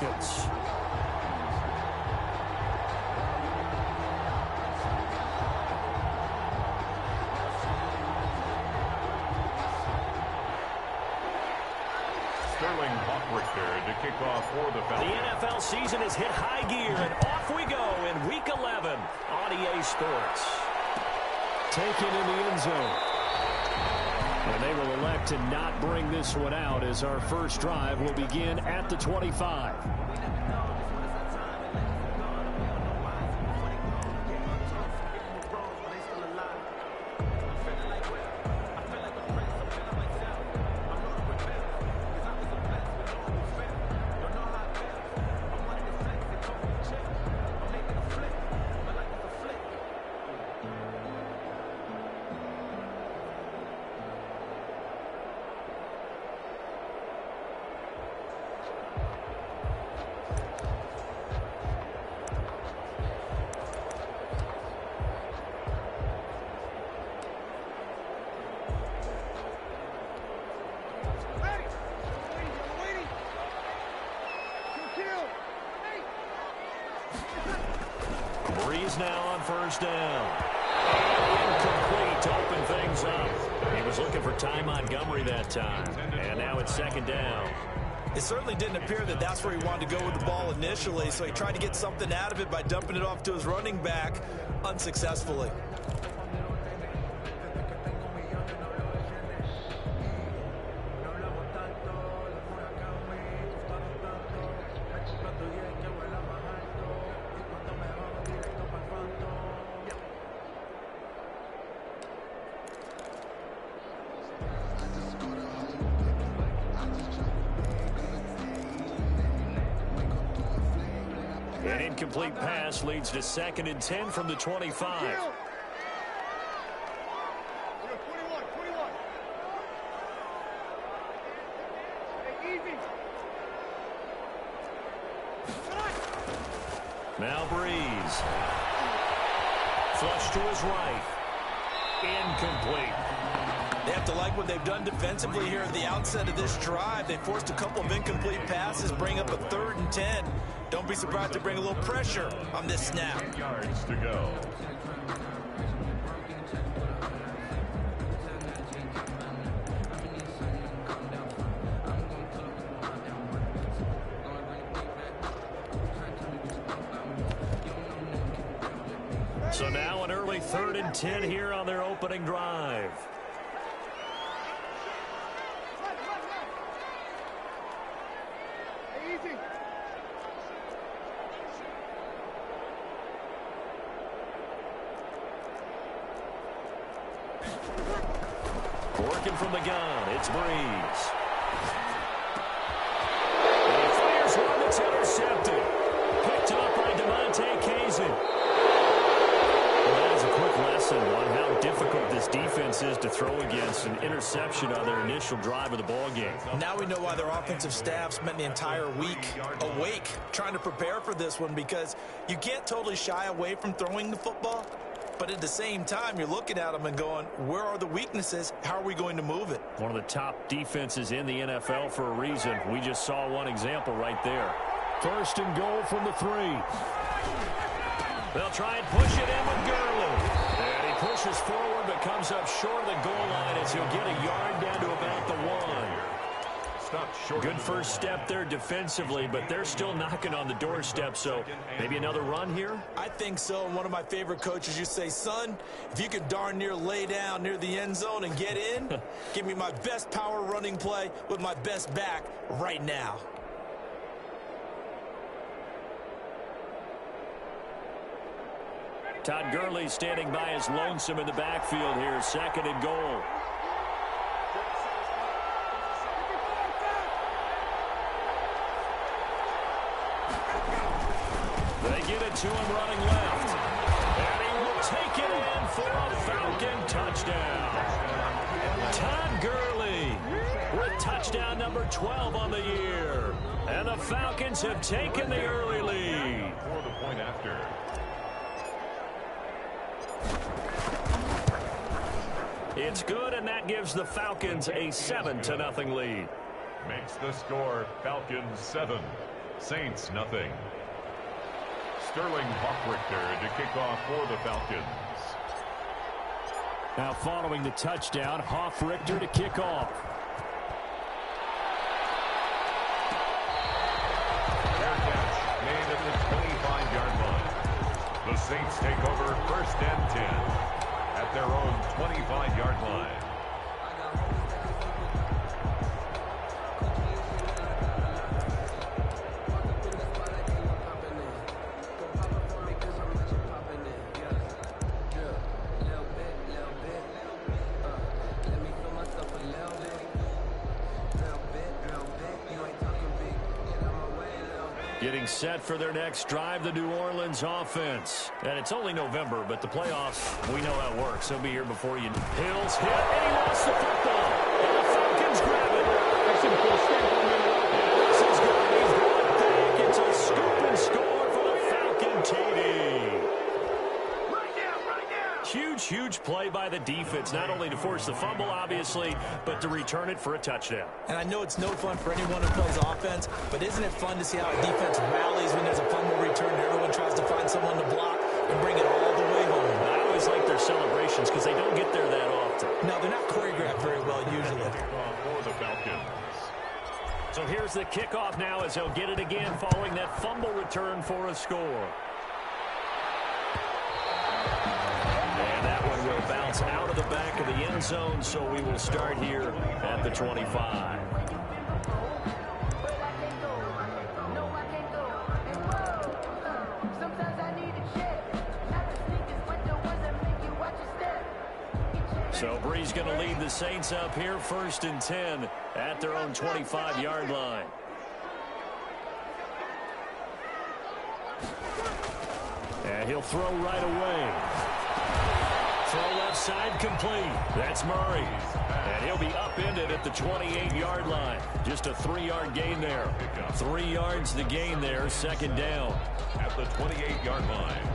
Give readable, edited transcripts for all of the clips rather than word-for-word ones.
Falcons. To kick off for the Falcons. The NFL season has hit high gear, and off we go in Week 11 on EA Sports. Taken in the end zone. And they will elect to not bring this one out as our first drive will begin at the 25. Now on first down. Incomplete to open things up. He was looking for Ty Montgomery that time. And now it's second down. It certainly didn't appear that that's where he wanted to go with the ball initially, so he tried to get something out of it by dumping it off to his running back unsuccessfully. An incomplete pass leads to 2nd and 10 from the 25. Now Breeze. Flush to his right. Incomplete. They have to like what they've done defensively here at the outset of this drive. They forced a couple of incomplete passes, bring up a 3rd and 10. Don't be surprised to bring a little pressure on this snap. 8 yards to go. So now an early 3rd and 10 here on their opening drive. Working from the gun, it's Breeze. He fires one that's intercepted. Picked up by Demonte Kazin. Well, that is a quick lesson on how difficult this defense is to throw against an interception on their initial drive of the ball game. Now we know why their offensive staff spent the entire week awake trying to prepare for this one, because you can't totally shy away from throwing the football. But at the same time, you're looking at them and going, where are the weaknesses? How are we going to move it? One of the top defenses in the NFL for a reason. We just saw one example right there. 1st and goal from the 3. They'll try and push it in with Gurley. And he pushes forward but comes up short of the goal line as he'll get a yard down to about the 1. Good first step there defensively, but they're still knocking on the doorstep, so maybe another run here? I think so. One of my favorite coaches, you say, son, if you could darn near lay down near the end zone and get in, give me my best power running play with my best back right now. Todd Gurley standing by as lonesome in the backfield here, 2nd and goal. They get it to him running left. And he will take it in for a Falcon touchdown. Todd Gurley with touchdown number 12 on the year. And the Falcons have taken the early lead. For the point after. It's good, and that gives the Falcons a 7-0 lead. Makes the score Falcons 7, Saints, nothing. Sterling Hawk-Richter to kick off for the Falcons. Now following the touchdown, Hawk-Richter to kick off. Fair catch made at the 25-yard line. The Saints take over 1st and 10 at their own 25-yard line. Getting set for their next drive, the New Orleans offense. And it's only November, but the playoffs, we know how it works. They'll be here before you. Hills hit, and he lost the football. And the Falcons grab it. And this is good. He's going back. It's a scoop and score for the Falcon TD. Huge play by the defense, not only to force the fumble, obviously, but to return it for a touchdown. And I know it's no fun for anyone who plays offense, but isn't it fun to see how a defense rallies when there's a fumble return and everyone tries to find someone to block and bring it all the way home? I always like their celebrations because they don't get there that often. No, they're not choreographed very well usually. For the Falcons. So here's the kickoff now as he'll get it again following that fumble return for a score. And that one will bounce out of the back of the end zone, so we will start here at the 25. So Bree's going to lead the Saints up here 1st and 10 at their own 25-yard line. And he'll throw right away. Throw left side complete. That's Murray. And he'll be upended at the 28-yard line. Just a 3-yard gain there. 3 yards to gain there, 2nd down. At the 28-yard line.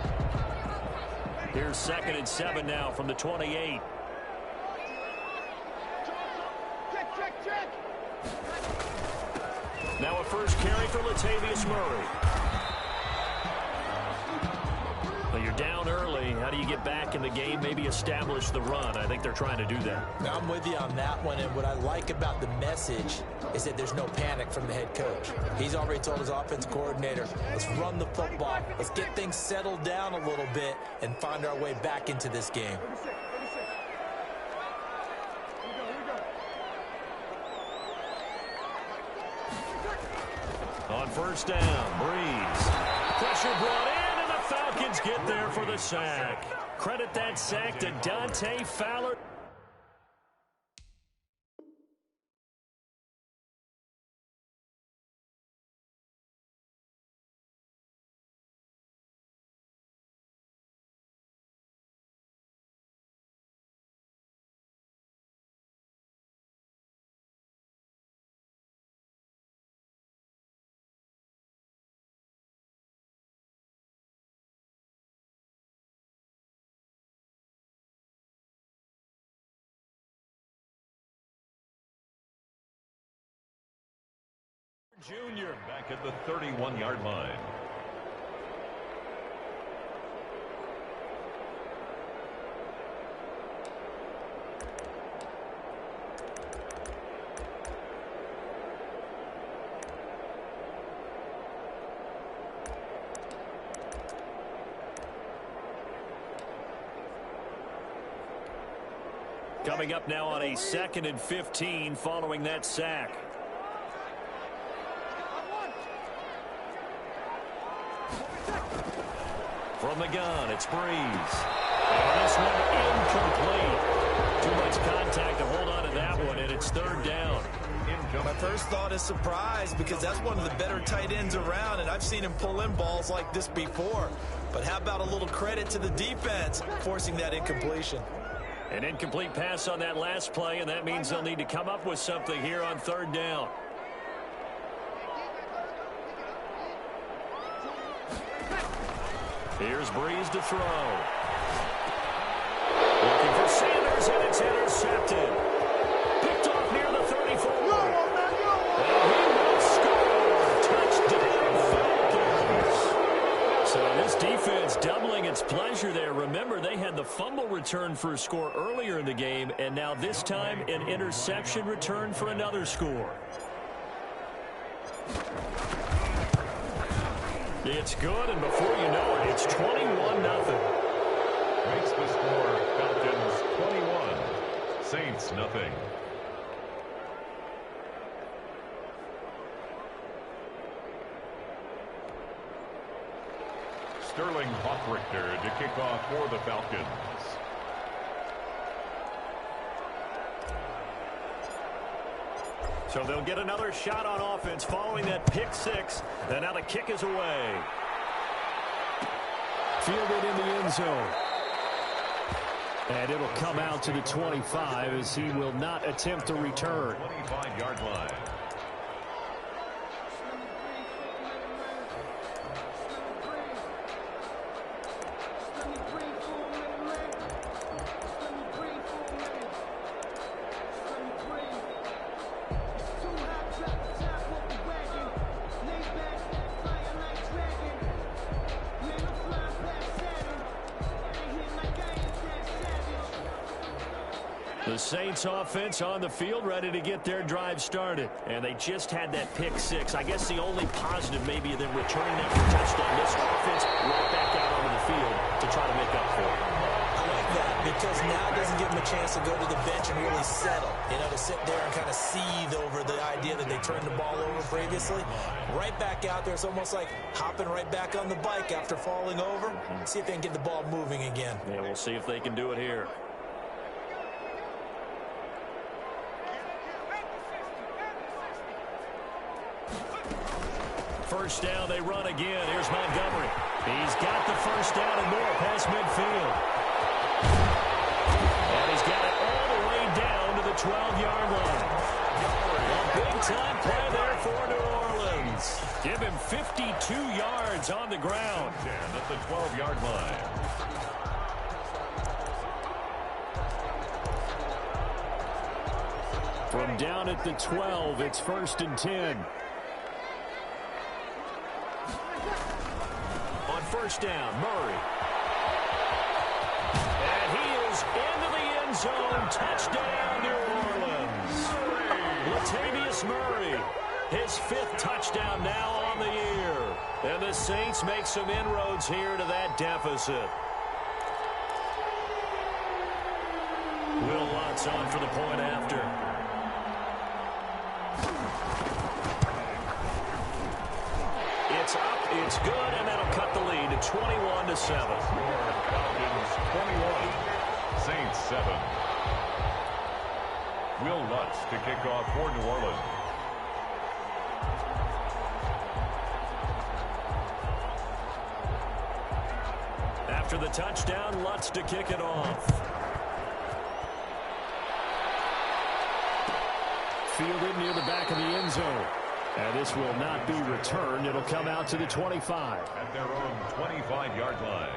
Here's 2nd and 7 now from the 28. Now a first carry for Latavius Murray. Well, you're down early. How do you get back in the game? Maybe establish the run. I think they're trying to do that. Now, I'm with you on that one, and what I like about the message is that there's no panic from the head coach. He's already told his offensive coordinator, let's run the football, let's get things settled down a little bit and find our way back into this game. On first down, Breeze. Pressure brought in, and the Falcons get there for the sack. Credit that sack to Dante Fowler. Junior back at the 31-yard line. Coming up now on a 2nd and 15 following that sack. From the gun, it's Breeze. And this one incomplete. Too much contact to hold on to that one, and it's 3rd down. My first thought is surprise because that's one of the better tight ends around, and I've seen him pull in balls like this before. But how about a little credit to the defense forcing that incompletion? An incomplete pass on that last play, and that means they'll need to come up with something here on 3rd down. Here's Breeze to throw. Looking for Sanders, and it's intercepted. Picked off near the 34. And he will score. Touchdown, fumble return for a score earlier in the game, and now this time an interception return for another score. It's good, and before you know it, it's 21-0. Makes the score Falcons 21, Saints nothing. Sterling Hoffrichter to kick off for the Falcons. So they'll get another shot on offense following that pick six. And now the kick is away. Fielded in the end zone. And it'll come out to the 25 as he will not attempt to return. 25-yard line. The Saints offense on the field ready to get their drive started. And they just had that pick six. I guess the only positive maybe of them returning that for a touchdown. This offense right back out onto the field to try to make up for it. I like that because now it doesn't give them a chance to go to the bench and really settle. You know, to sit there and kind of seethe over the idea that they turned the ball over previously. Right back out there. It's almost like hopping right back on the bike after falling over. See if they can get the ball moving again. Yeah, we'll see if they can do it here. First down, they run again. Here's Montgomery. He's got the first down and more past midfield. And he's got it all the way down to the 12-yard line. A big-time play there for New Orleans. Give him 52 yards on the ground. And at the 12-yard line. From down at the 12, it's 1st and 10. First down, Murray. And he is into the end zone. Touchdown, New Orleans. Latavius Murray, his 5th touchdown now on the year. And the Saints make some inroads here to that deficit. Will Lutz on for the point after. It's up, it's good, and that'll cut the lead to 21-7. Falcons 21, Saints 7. Will Lutz to kick off for New Orleans. After the touchdown, Lutz to kick it off. Fielded near the back of the end zone. And this will not be returned. It'll come out to the 25. At their own 25-yard line.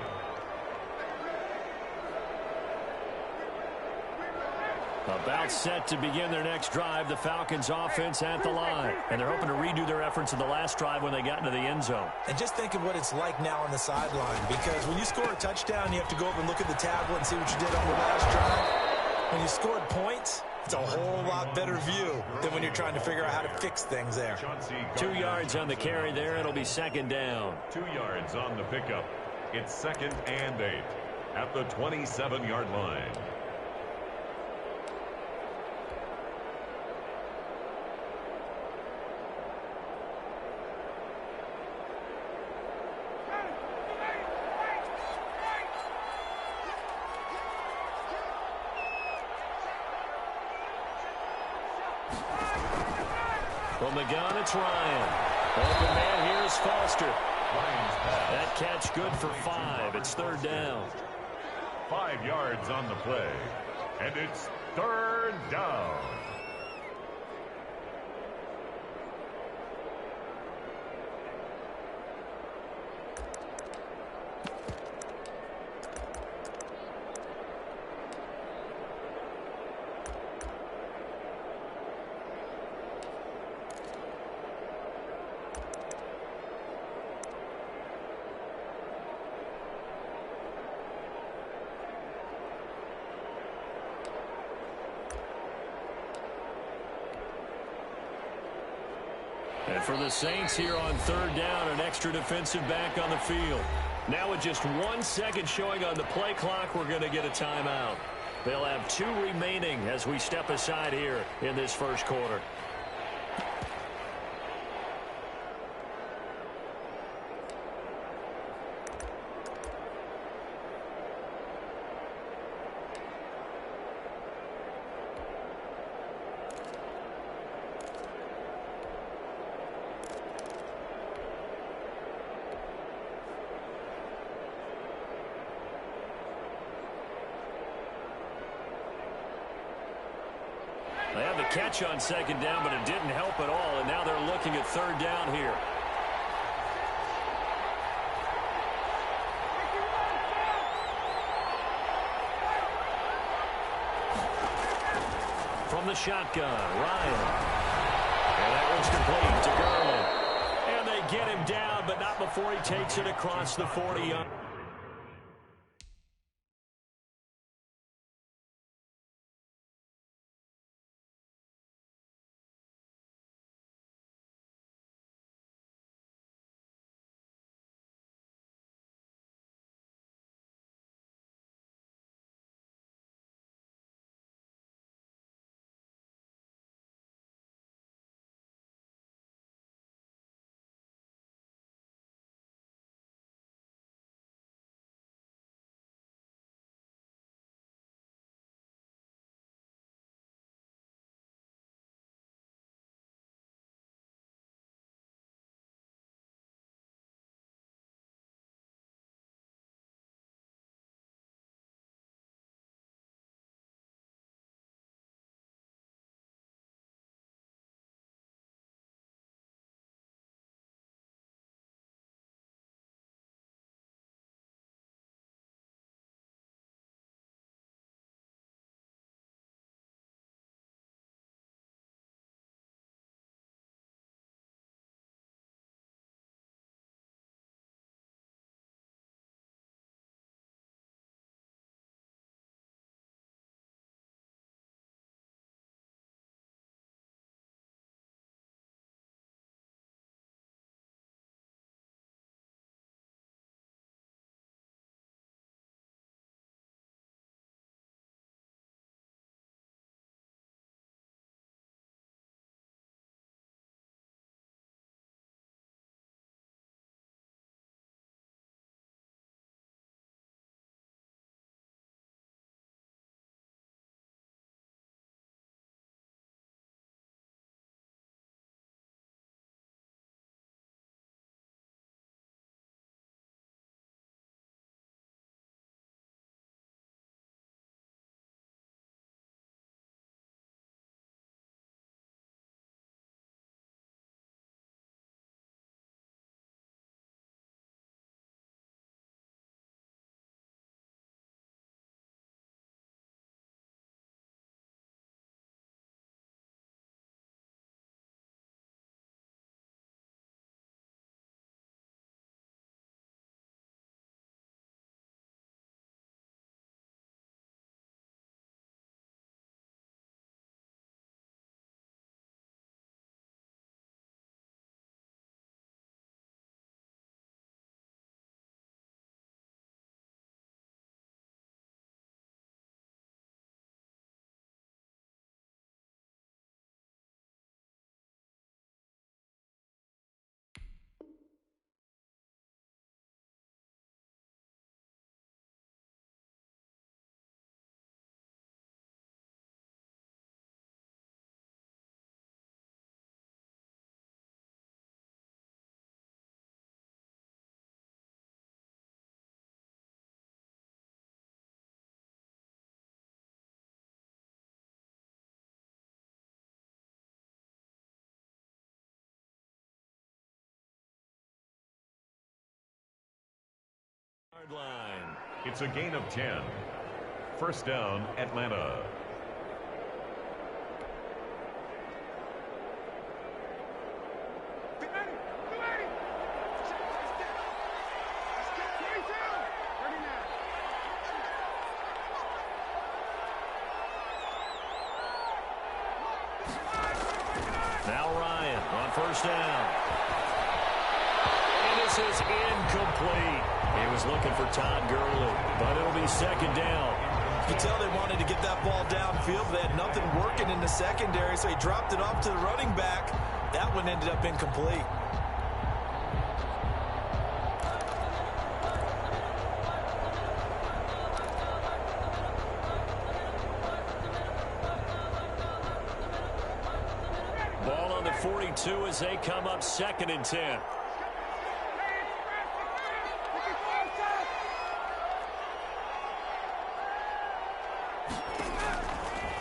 About set to begin their next drive, the Falcons offense at the line. And they're hoping to redo their efforts in the last drive when they got into the end zone. And just think of what it's like now on the sideline. Because when you score a touchdown, you have to go over and look at the tablet and see what you did on the last drive. When you scored points, it's a whole lot better view than when you're trying to figure out how to fix things there. 2 yards on the carry there. It'll be 2nd down. 2 yards on the pickup. It's 2nd and 8 at the 27-yard line. From the gun, it's Ryan. Open man here is Foster. That catch good for 5. It's 3rd down. 5 yards on the play. And it's 3rd down. And for the Saints here on third down, an extra defensive back on the field. Now with just 1 second showing on the play clock, we're going to get a timeout. They'll have 2 remaining as we step aside here in this first quarter. They have the catch on second down, but it didn't help at all, and now they're looking at third down here. From the shotgun, Ryan. And that one's complete to Gurley. And they get him down, but not before he takes it across the 40-yard. Line. It's a gain of 10. First down, Atlanta. Now Ryan. On first down. And this is incomplete. He was looking for Todd Gurley, but it'll be second down. You can tell they wanted to get that ball downfield. They had nothing working in the secondary, so he dropped it off to the running back. That one ended up incomplete. Ball on the 42 as they come up 2nd and 10.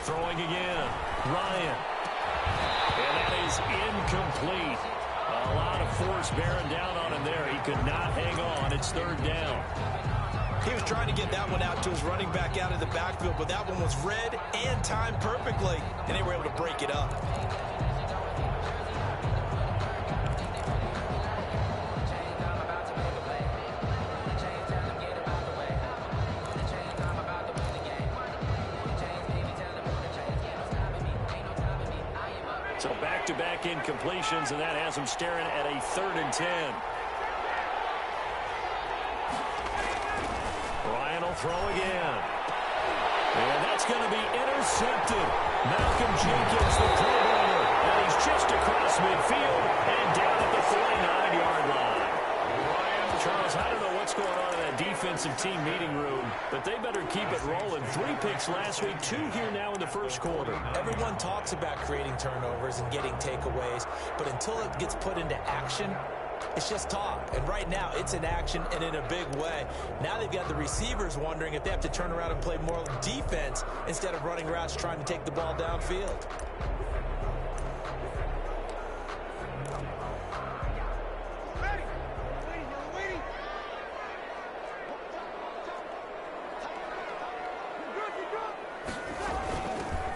Throwing again. Ryan. And that is incomplete. A lot of force bearing down on him there. He could not hang on. It's 3rd down. He was trying to get that one out to his running back out of the backfield, but that one was read and timed perfectly, and they were able to break it up. So back-to-back incompletions, and that has him staring at a 3rd and 10. Ryan will throw again. And that's going to be intercepted. Malcolm Jenkins, the playmaker, and he's just across midfield and down at the 49-yard line. Charles, I don't know what's going on in that defensive team meeting room, but they better keep it rolling. 3 picks last week, 2 here now in the first quarter. Everyone talks about creating turnovers and getting takeaways, but until it gets put into action, it's just talk. And right now, it's in action and in a big way. Now they've got the receivers wondering if they have to turn around and play more defense instead of running routes trying to take the ball downfield.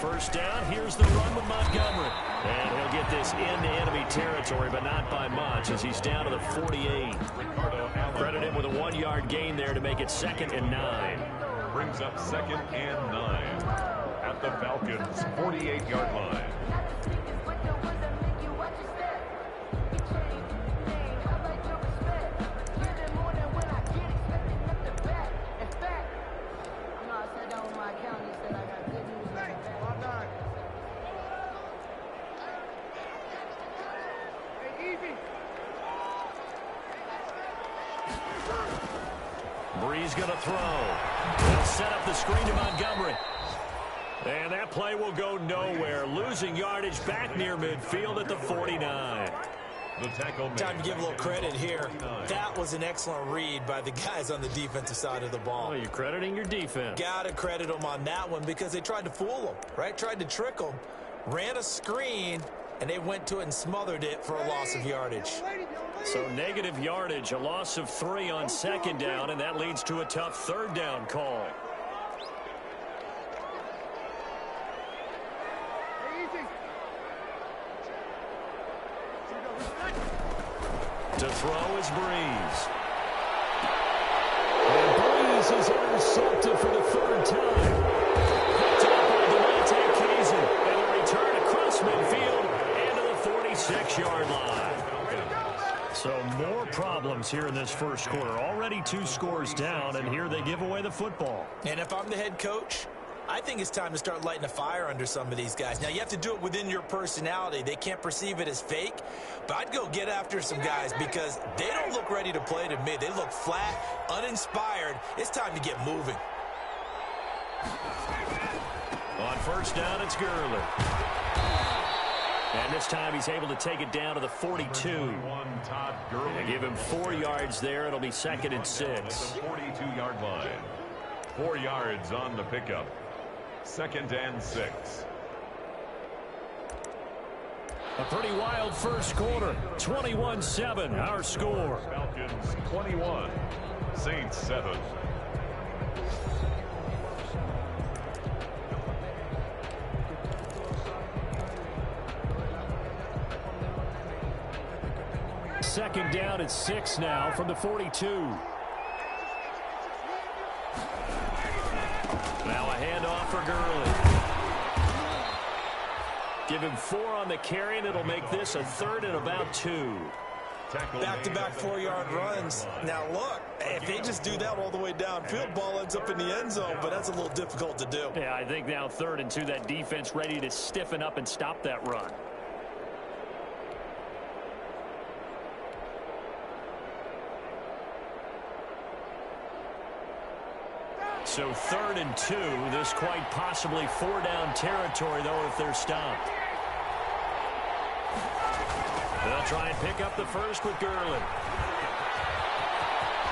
First down, here's the run with Montgomery. And he'll get this into enemy territory, but not by much as he's down to the 48. Credit him with a 1-yard gain there to make it 2nd and 9. Brings up 2nd and 9 at the Falcons' 48-yard line. Breeze going to throw. They'll set up the screen to Montgomery. And that play will go nowhere. Losing yardage back near midfield at the 49. The tackle Time to give a little credit here. That was an excellent read by the guys on the defensive side of the ball. Oh, you're crediting your defense. Got to credit them on that one because they tried to fool them, right? Tried to trick them. Ran a screen, and they went to it and smothered it for a loss of yardage. So negative yardage, a loss of 3 on 2nd down, and that leads to a tough 3rd down call. To throw is Breeze. And Breeze is intercepted for the 3rd time. Picked up by Devontae Kazin. And a return across midfield and to the 46-yard line. So more problems here in this first quarter. Already 2 scores down, and here they give away the football. And if I'm the head coach, I think it's time to start lighting a fire under some of these guys. Now, you have to do it within your personality. They can't perceive it as fake, but I'd go get after some guys because they don't look ready to play to me. They look flat, uninspired. It's time to get moving. On first down, it's Gurley. And this time he's able to take it down to the 42. Todd Gurley. And give him 4 yards there. It'll be 2nd and 6. The 42-yard line. 4 yards on the pickup. 2nd and 6. A pretty wild first quarter. 21-7, our score. Falcons 21. Saints 7. Second down at 6 now from the 42. Now a handoff for Gurley. Give him 4 on the carry, and it'll make this a 3rd and about 2. Back-to-back 4-yard runs. Now, look, if they just do that all the way downfield, ball ends up in the end zone, but that's a little difficult to do. Yeah, I think now 3rd and 2, that defense ready to stiffen up and stop that run. So 3rd and 2, this quite possibly 4-down territory, though, if they're stopped. They'll try and pick up the first with Gurley.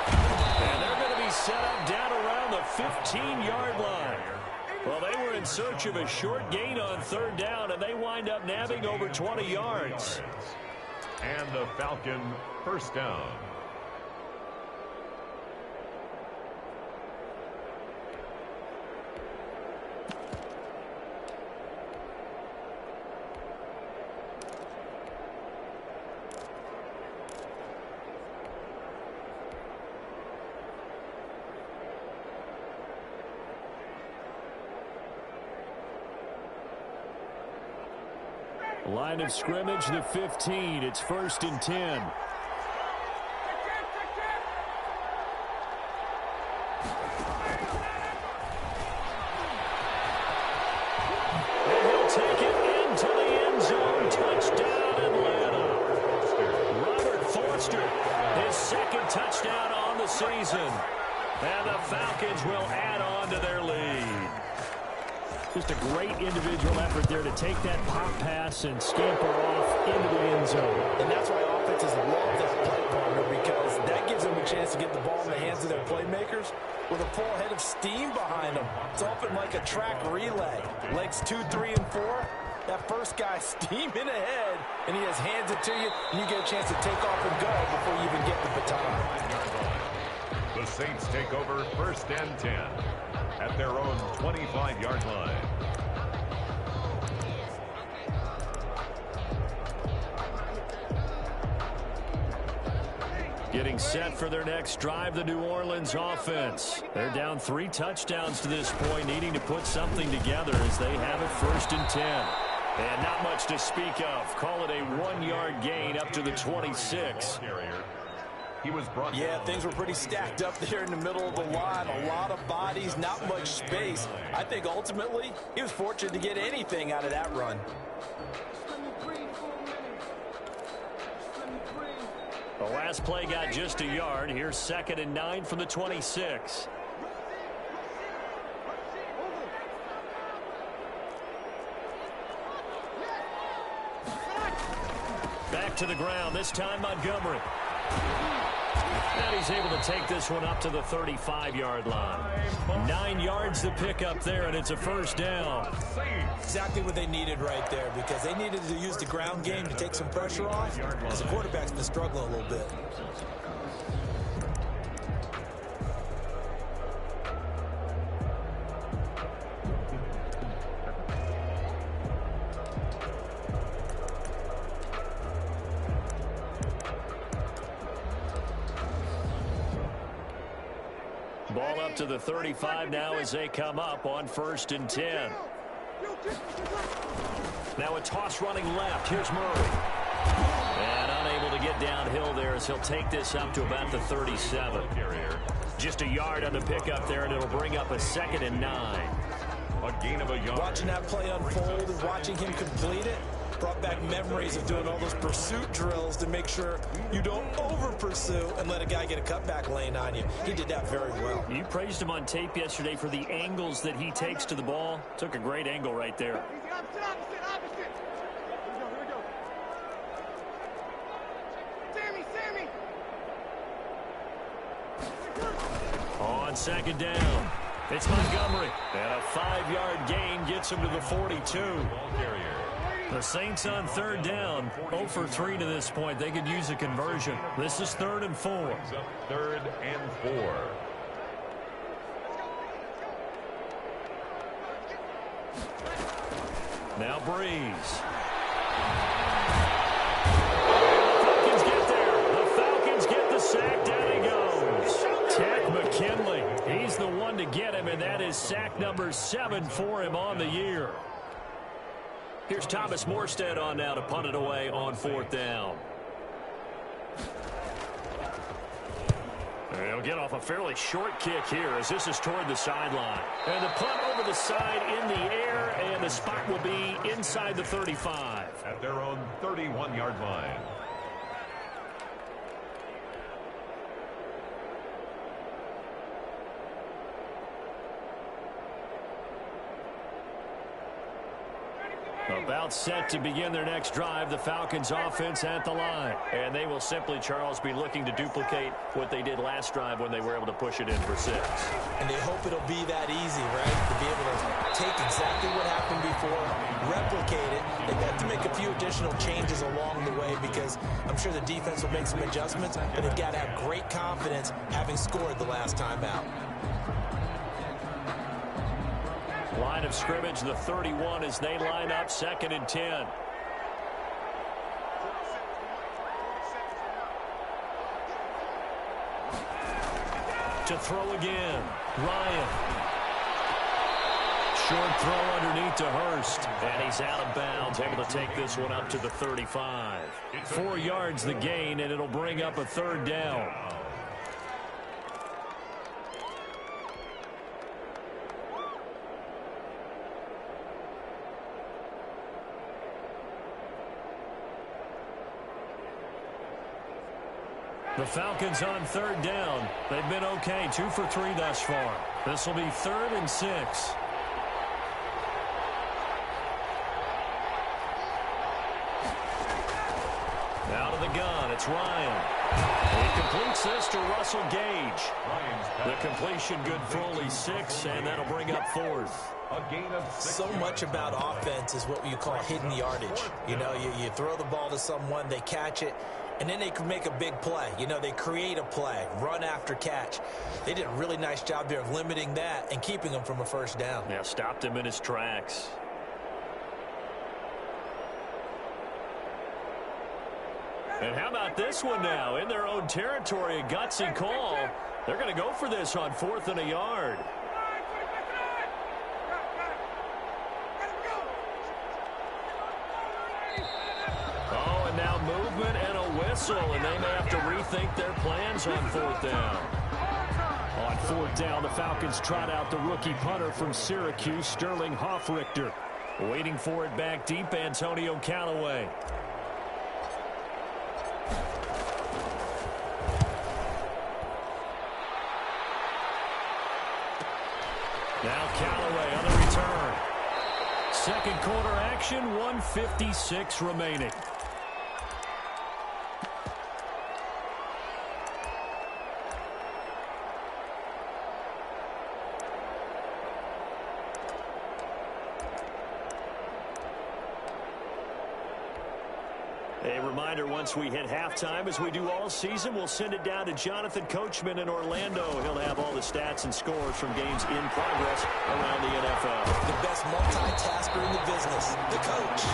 And they're going to be set up down around the 15-yard line. Well, they were in search of a short gain on 3rd down, and they wind up nabbing over 20 yards. And the Falcon first down. Line of scrimmage, the 15. It's 1st and 10. And he'll take it into the end zone. Touchdown, Atlanta. Robert Foster, his 2nd touchdown on the season. And the Falcons will add on to their lead. Just a great individual effort there to take that pop pass and scamper off into the end zone. And that's why offenses love that play partner, because that gives them a chance to get the ball in the hands of their playmakers with a full head of steam behind them. It's often like a track relay. Legs 2, 3, and 4. That first guy steaming ahead, and he just hands it to you, and you get a chance to take off and go before you even get the baton. The Saints take over 1st and 10. At their own 25-yard line. Getting set for their next drive, the New Orleans offense. They're down 3 touchdowns to this point, needing to put something together as they have it 1st and 10. And not much to speak of. Call it a 1-yard gain up to the 26. He was brought down. Things were pretty stacked up there in the middle of the line. A lot of bodies, not much space. I think ultimately he was fortunate to get anything out of that run. The last play got just a yard. Here's 2nd and 9 from the 26. Back to the ground, this time Montgomery. And he's able to take this one up to the 35-yard line. 9 yards to pick up there, and it's a 1st down. Exactly what they needed right there, because they needed to use the ground game to take some pressure off, as the quarterback's been struggling a little bit. Ball up to the 35 now as they come up on 1st and 10. Now a toss running left. Here's Murray. And unable to get downhill there as he'll take this up to about the 37. Just a yard on the pickup there, and it'll bring up a 2nd and 9. A gain of a yard. Watching that play unfold and watching him complete it brought back memories of doing all those pursuit drills to make sure you don't over-pursue and let a guy get a cutback lane on you. He did that very well. You praised him on tape yesterday for the angles that he takes to the ball. Took a great angle right there. On 2nd down, it's Montgomery. And a 5-yard gain gets him to the 42. The Saints on 3rd down, 0 for 3 to this point. They could use a conversion. This is 3rd and 4. 3rd and 4. Now Breeze. Falcons get there. The Falcons get the sack. Down he goes. Tech McKinley. He's the one to get him, and that is sack number 7 for him on the year. Here's Thomas Morstead on now to punt it away on 4th down. They'll get off a fairly short kick here as this is toward the sideline. And the punt over the side in the air, and the spot will be inside the 35. At their own 31-yard line. About set to begin their next drive, the Falcons offense at the line. And they will simply, Charles, be looking to duplicate what they did last drive when they were able to push it in for 6. And they hope it'll be that easy, right? To be able to take exactly what happened before, replicate it. They got to make a few additional changes along the way because I'm sure the defense will make some adjustments, but they've got to have great confidence having scored the last time out. Line of scrimmage, the 31 as they line up 2nd and 10. To throw again, Ryan. Short throw underneath to Hurst, and he's out of bounds, able to take this one up to the 35. 4 yards the gain, and it'll bring up a 3rd down. The Falcons on 3rd down. They've been okay, 2 for 3 thus far. This will be 3rd and 6. Out of the gun, it's Ryan. He completes this to Russell Gage. The completion good for only 6, and that'll bring up 4th. A gain of 6. So much about offense is what you call hidden yardage. You know, you throw the ball to someone, they catch it, and then they can make a big play. You know, they create a play, run after catch. They did a really nice job there of limiting that and keeping him from a 1st down. Yeah, stopped him in his tracks. And how about this one now? In their own territory, a gutsy call. They're going to go for this on 4th and a yard. Oh, and now movement and a whistle, and they may have to rethink their plans on 4th down. On 4th down, the Falcons trot out the rookie punter from Syracuse, Sterling Hoffrichter. Waiting for it back deep, Antonio Callaway. Now Callaway on the return. 2nd quarter action, 1:56 remaining. A reminder, once we hit halftime, as we do all season, we'll send it down to Jonathan Coachman in Orlando. He'll have all the stats and scores from games in progress around the NFL. The best multitasker in the business, the coach.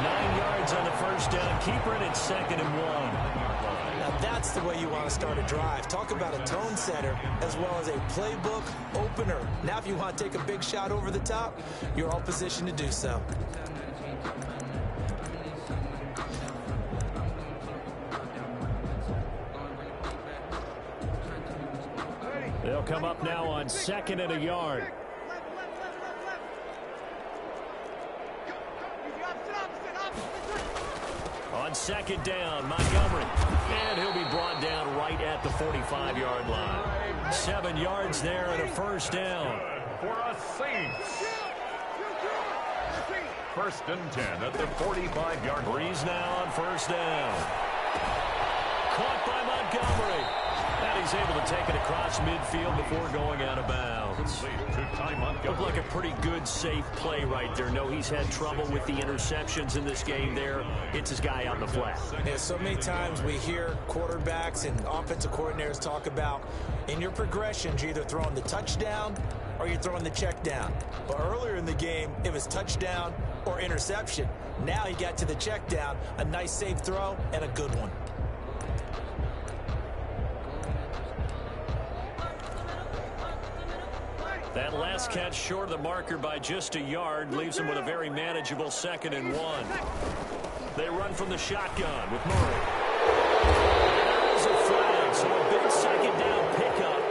9 yards on the 1st down. Keeper, and it's 2nd and 1. Now that's the way you want to start a drive. Talk about a tone setter as well as a playbook opener. Now if you want to take a big shot over the top, you're all positioned to do so. They'll come up now on 2nd and a yard. On 2nd down, Montgomery. And he'll be brought down right at the 45-yard line. 7 yards there and a 1st down. For a Saints. 1st and 10 at the 45-yard line. Breeze now on 1st down. Caught by Montgomery. And he's able to take it across midfield before going out of bounds. Looked like a pretty good, safe play right there. No, he's had trouble with the interceptions in this game there. It's his guy out in the flat. Yeah, so many times we hear quarterbacks and offensive coordinators talk about in your progressions, you're either throwing the touchdown or you're throwing the check down. But earlier in the game, it was touchdown or interception. Now he got to the check down, a nice safe throw and a good one. That last catch short of the marker by just a yard leaves them with a very manageable 2nd and 1. They run from the shotgun with Murray. There's a flag, so a big 2nd down pickup.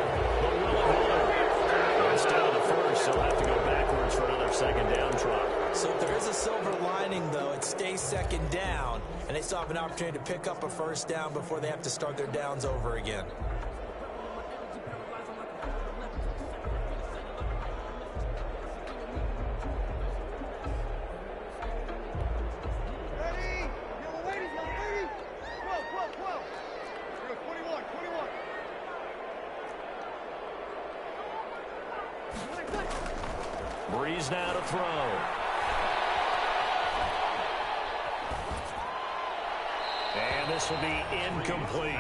But will it hold? It's down to the 1st. They'll have to go backwards for another 2nd down try. So if there is a silver lining, though, it stays 2nd down, and they still have an opportunity to pick up a 1st down before they have to start their downs over again. Breeze now to throw. And this will be incomplete.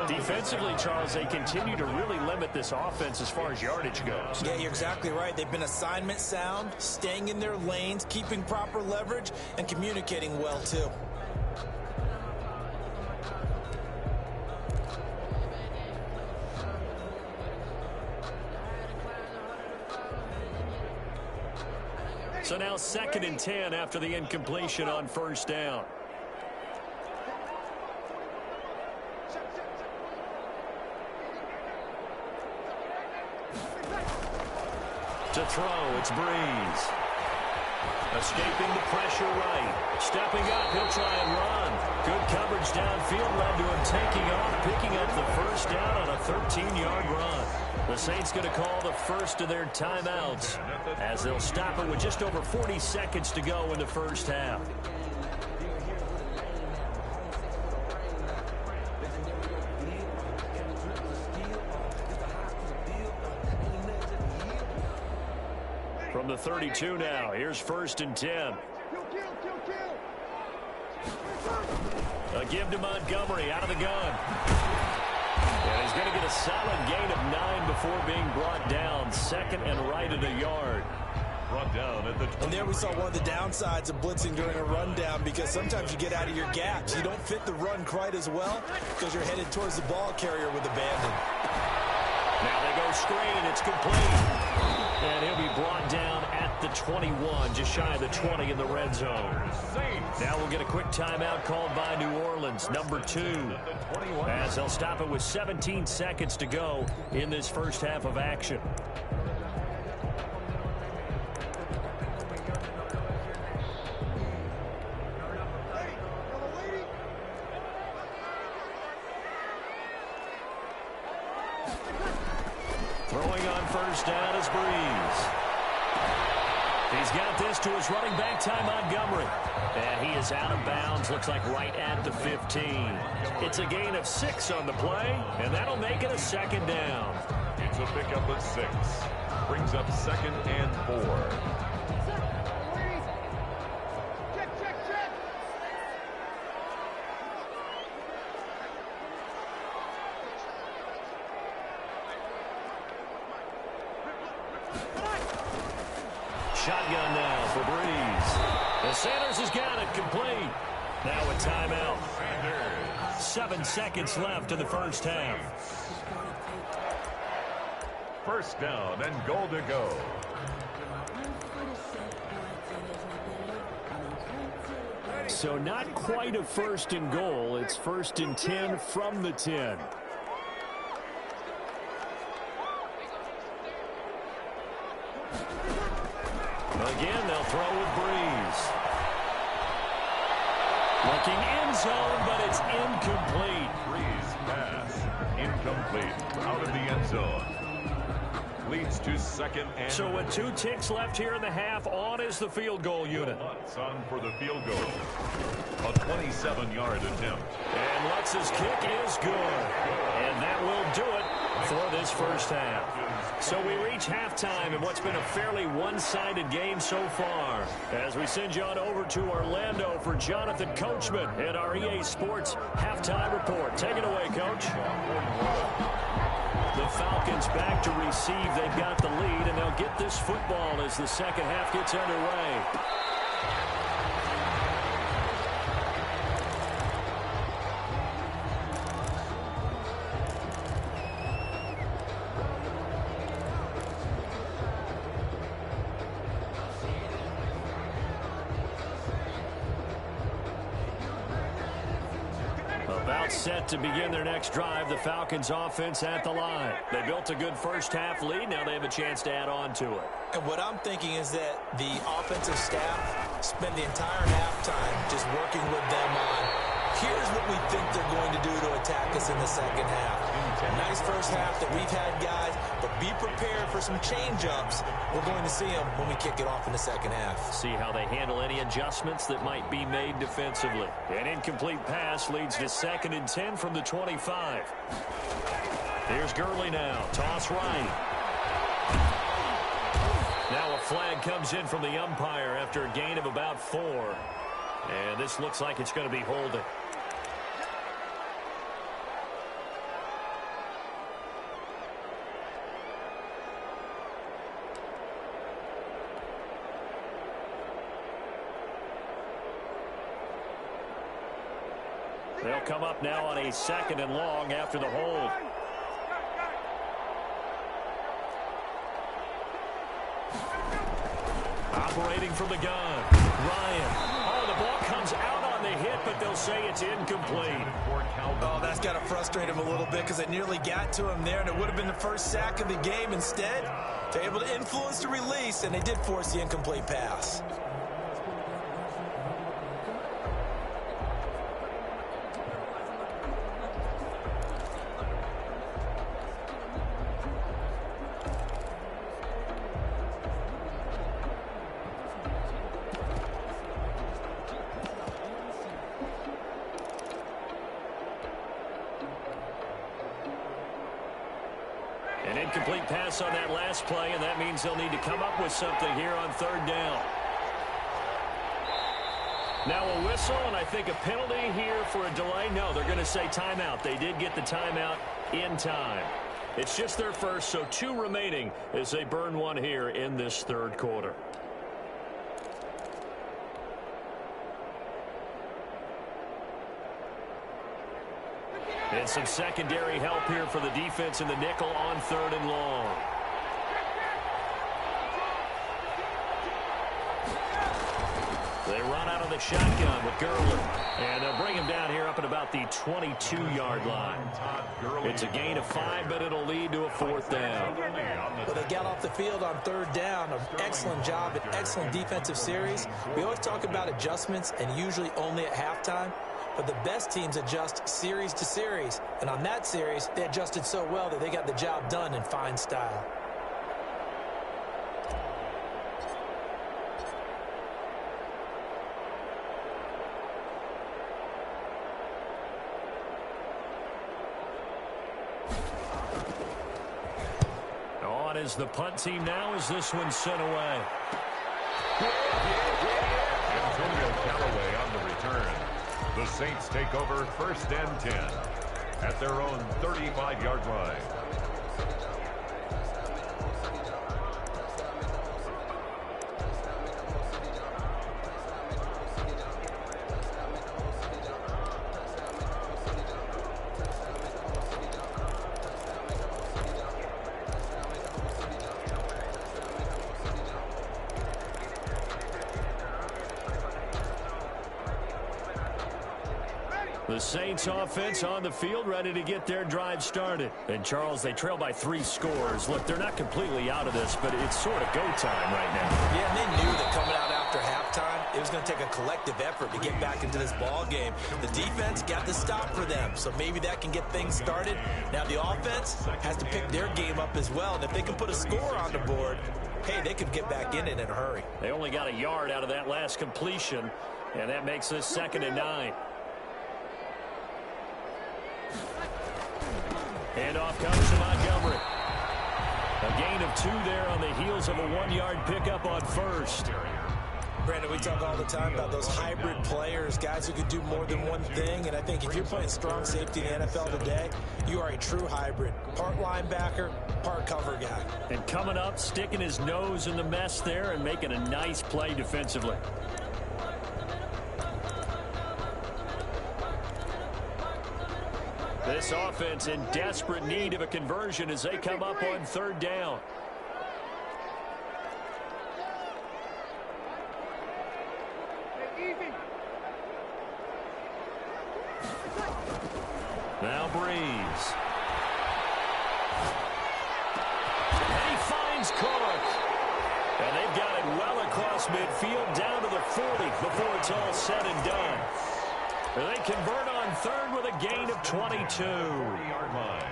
Defensively, Charles, they continue to really limit this offense as far as yardage goes. Yeah, you're exactly right. They've been assignment sound, staying in their lanes, keeping proper leverage, and communicating well, too. So now 2nd and 10 after the incompletion on 1st down. To throw, it's Breeze. Escaping the pressure right. Stepping up, he'll try and run. Good coverage downfield led to him taking off, picking up the 1st down on a 13-yard run. The Saints going to call the first of their timeouts as they'll stop it with just over 40 seconds to go in the 1st half. From the 32 now, here's 1st and 10. A give to Montgomery out of the gun. And he's going to get a solid gain of 9 before being brought down. 2nd and right at a yard. Brought down at the 20. And there we saw one of the downsides of blitzing during a rundown, because sometimes you get out of your gaps. You don't fit the run quite as well because you're headed towards the ball carrier with abandon. Now they go screen. It's complete. And he'll be brought down at the 21, just shy of the 20 in the red zone. Now we'll get a quick timeout called by New Orleans, number 2, as they'll stop it with 17 seconds to go in this 1st half of action. Throwing on 1st down is Breeze. He's got this to his running back, Ty Montgomery. And he is out of bounds, looks like right at the 15. It's a gain of 6 on the play, and that'll make it a 2nd down. It's a pickup of 6. Brings up 2nd and 4. Shotgun now for Breeze. And Sanders has got it complete. Now a timeout. 7 seconds left in the 1st half. 1st down and goal to go. So not quite a 1st and goal. It's 1st and 10 from the 10. Again, they'll throw with Breeze. Looking end zone, but it's incomplete. Breeze pass. Incomplete. Out of the end zone. Leads to 2nd and... So with 2 ticks left here in the half, on is the field goal unit. Lutz on for the field goal. A 27-yard attempt. And Lutz's kick is good. And that will do it for this 1st half. So we reach halftime in what's been a fairly one-sided game so far. As we send you on over to Orlando for Jonathan Coachman at our EA Sports Halftime Report. Take it away, Coach. The Falcons back to receive. They've got the lead, and they'll get this football as the 2nd half gets underway. About set to begin their next drive, the Falcons offense at the line. They built a good first-half lead. Now they have a chance to add on to it. And what I'm thinking is that the offensive staff spend the entire halftime just working with them on, here's what we think they're going to do to attack us in the second half. Nice first half that we've had, guys, but be prepared for some change-ups. We're going to see them when we kick it off in the second half. See how they handle any adjustments that might be made defensively. An incomplete pass leads to 2nd and 10 from the 25. Here's Gurley now. Toss right. Now a flag comes in from the umpire after a gain of about 4. And this looks like it's going to be holding. They'll come up now on a 2nd and long after the hold. Operating from the gun. Ryan. Oh, the ball comes out on the hit, but they'll say it's incomplete. Oh, that's got to frustrate him a little bit because they nearly got to him there, and it would have been the first sack of the game. Instead, they're able to influence the release, and they did force the incomplete pass. An incomplete pass on that last play, and that means they'll need to come up with something here on 3rd down. Now a whistle, and I think a penalty here for a delay. No, they're going to say timeout. They did get the timeout in time. It's just their first, so 2 remaining as they burn one here in this 3rd quarter. And some secondary help here for the defense in the nickel on 3rd and long. They run out of the shotgun with Gurley. And they'll bring him down here up at about the 22-yard line. It's a gain of 5, but it'll lead to a 4th down. Well, they got off the field on 3rd down. An excellent job, an excellent defensive series. We always talk about adjustments, and usually only at halftime. But the best teams adjust series to series. And on that series, they adjusted so well that they got the job done in fine style. On is the punt team now as this one's sent away. Antonio Callaway on the return. The Saints take over 1st and 10 at their own 35-yard line. The Saints offense on the field ready to get their drive started. And, Charles, they trail by 3 scores. Look, they're not completely out of this, but it's sort of go time right now. Yeah, and they knew that coming out after halftime, it was going to take a collective effort to get back into this ball game. The defense got the stop for them, so maybe that can get things started. Now the offense has to pick their game up as well, and if they can put a score on the board, hey, they could get back in it in a hurry. They only got a yard out of that last completion, and that makes this 2nd and 9. Handoff comes to Montgomery. A gain of 2 there on the heels of a 1-yard pickup on 1st. Brandon, we talk all the time about those hybrid players, guys who can do more than one thing, and I think if you're playing strong safety in the NFL today, you are a true hybrid. Part linebacker, part cover guy. And coming up, sticking his nose in the mess there and making a nice play defensively. This offense in desperate need of a conversion as they come up on 3rd down. Now Breeze. And he finds Cook. And they've got it well across midfield down to the 40 before it's all said and done. They convert on third with a gain of 22. 30-yard line.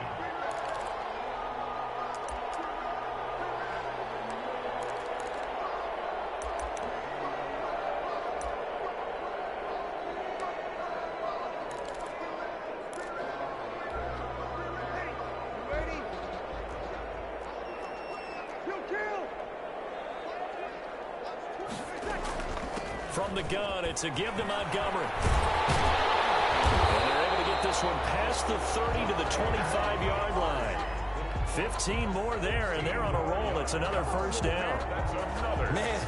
From the gun, it's a give to Montgomery. And they're able to get this one past the 30 to the 25-yard line. 15 more there, and they're on a roll. It's another first down. That's another. Man,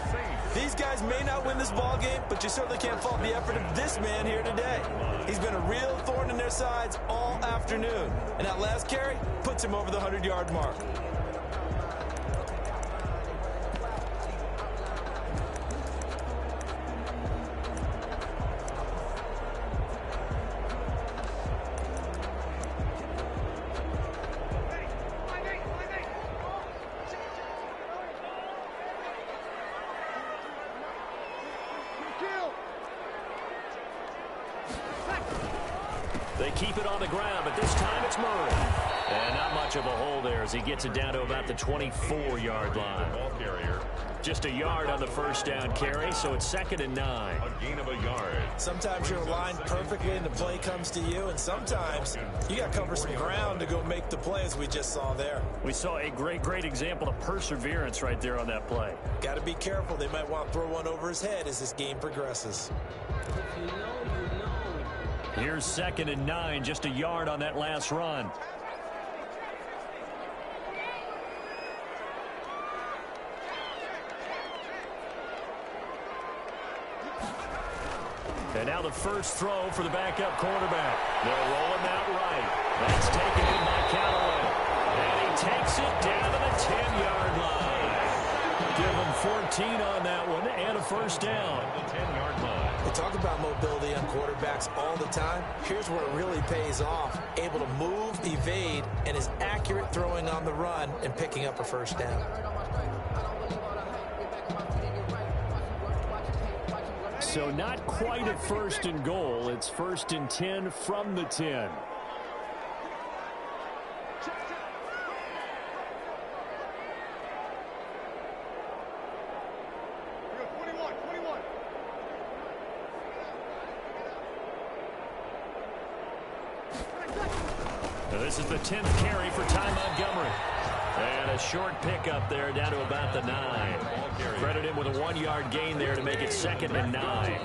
these guys may not win this ball game, but you certainly can't fault the effort of this man here today. He's been a real thorn in their sides all afternoon. And that last carry puts him over the 100-yard mark. They keep it on the ground, but this time it's Murray. And not much of a hole there as he gets it down to about the 24-yard line. Ball carrier. Just a yard on the first down carry, so it's 2nd and 9. A gain of a yard. Sometimes you're aligned perfectly and the play comes to you, and sometimes you got to cover some ground to go make the play, as we just saw there. We saw a great example of perseverance right there on that play. Got to be careful. They might want to throw one over his head as this game progresses. Here's 2nd and 9, just a yard on that last run. And now the first throw for the backup quarterback. They'll roll him out right. That's taken in by Callaway. And he takes it down to the 10-yard line. Give him 14 on that one and a first down. The 10-yard line. We talk about mobility on quarterbacks all the time. Here's where it really pays off. Able to move, evade, and is accurate throwing on the run and picking up a first down. So not quite a 1st and goal. It's 1st and 10 from the 10. Now this is the 10th carry for Ty Montgomery. And a short pickup there down to about the 9. Credit him with a 1-yard gain there to make it 2nd and 9.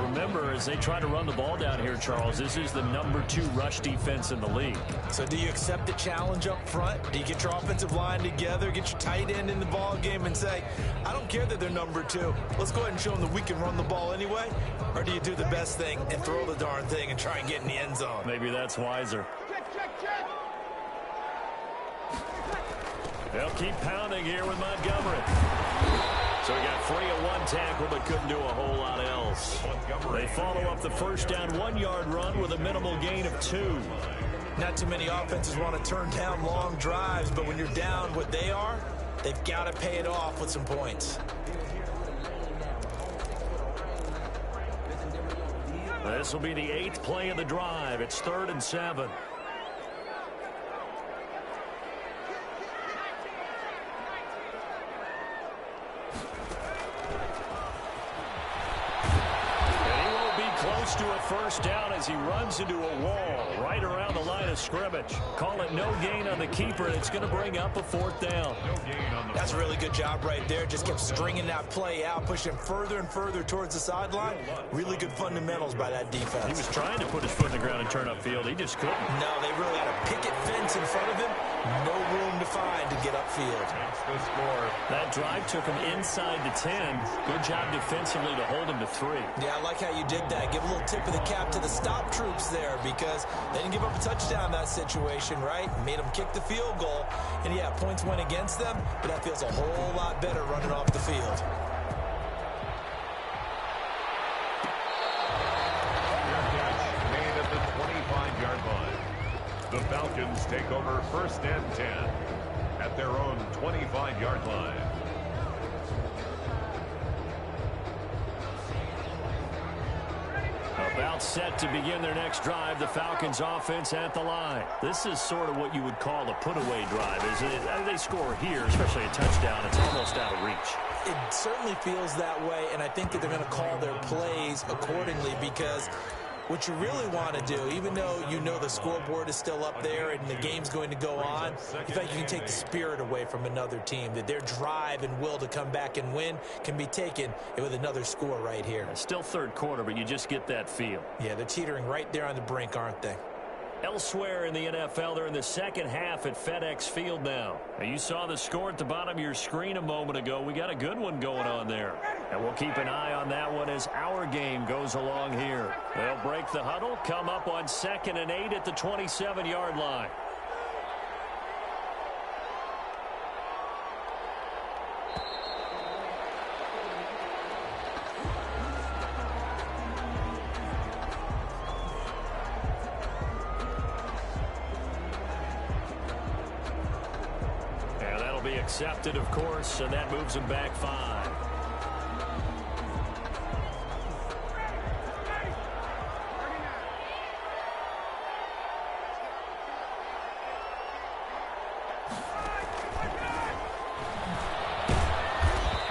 Remember, as they try to run the ball down here, Charles, this is the number 2 rush defense in the league. So do you accept the challenge up front? Do you get your offensive line together, get your tight end in the ball game and say, I don't care that they're number 2. Let's go ahead and show them that we can run the ball anyway? Or do you do the best thing and throw the darn thing and try and get in the end zone? Maybe that's wiser. They'll keep pounding here with Montgomery. So he got free of 1 tackle but couldn't do a whole lot else. They follow up the first down 1-yard run with a minimal gain of 2. Not too many offenses want to turn down long drives, but when you're down what they are, they've got to pay it off with some points. This will be the 8th play of the drive. It's 3rd and 7. Close to a first down as he runs into a wall right around the line of scrimmage. Call it no gain on the keeper, and it's going to bring up a 4th down. No gain on the That's a really good job right there. Just kept stringing that play out, pushing further and further towards the sideline. Really good fundamentals by that defense. He was trying to put his foot in the ground and turn upfield. He just couldn't. No, they really had a picket fence in front of him. No room to find to get upfield. That's the score. That drive took him inside the 10. Good job defensively to hold him to 3. Yeah, I like how you did that. Give a little tip of the cap to the stop troops there because they didn't give up a touchdown in that situation, right? Made them kick the field goal. And, yeah, points went against them, but that feels a whole lot better running off the field. Fair catch made at the 25-yard line. Saints take over 1st and 10 at their own 25-yard line. About set to begin their next drive, the Falcons offense at the line. This is sort of what you would call a put-away drive, isn't it? They score here, especially a touchdown. It's almost out of reach. It certainly feels that way, and I think that they're going to call their plays accordingly, because what you really want to do, even though you know the scoreboard is still up there and the game's going to go on, you think you can take the spirit away from another team, that their drive and will to come back and win can be taken with another score right here. Still third quarter, but you just get that feel. Yeah, they're teetering right there on the brink, aren't they? Elsewhere in the NFL, they're in the second half at FedEx Field now. You saw the score at the bottom of your screen a moment ago. We got a good one going on there. And we'll keep an eye on that one as our game goes along here. They'll break the huddle, come up on 2nd and 8 at the 27-yard line. Accepted, of course, and that moves him back 5.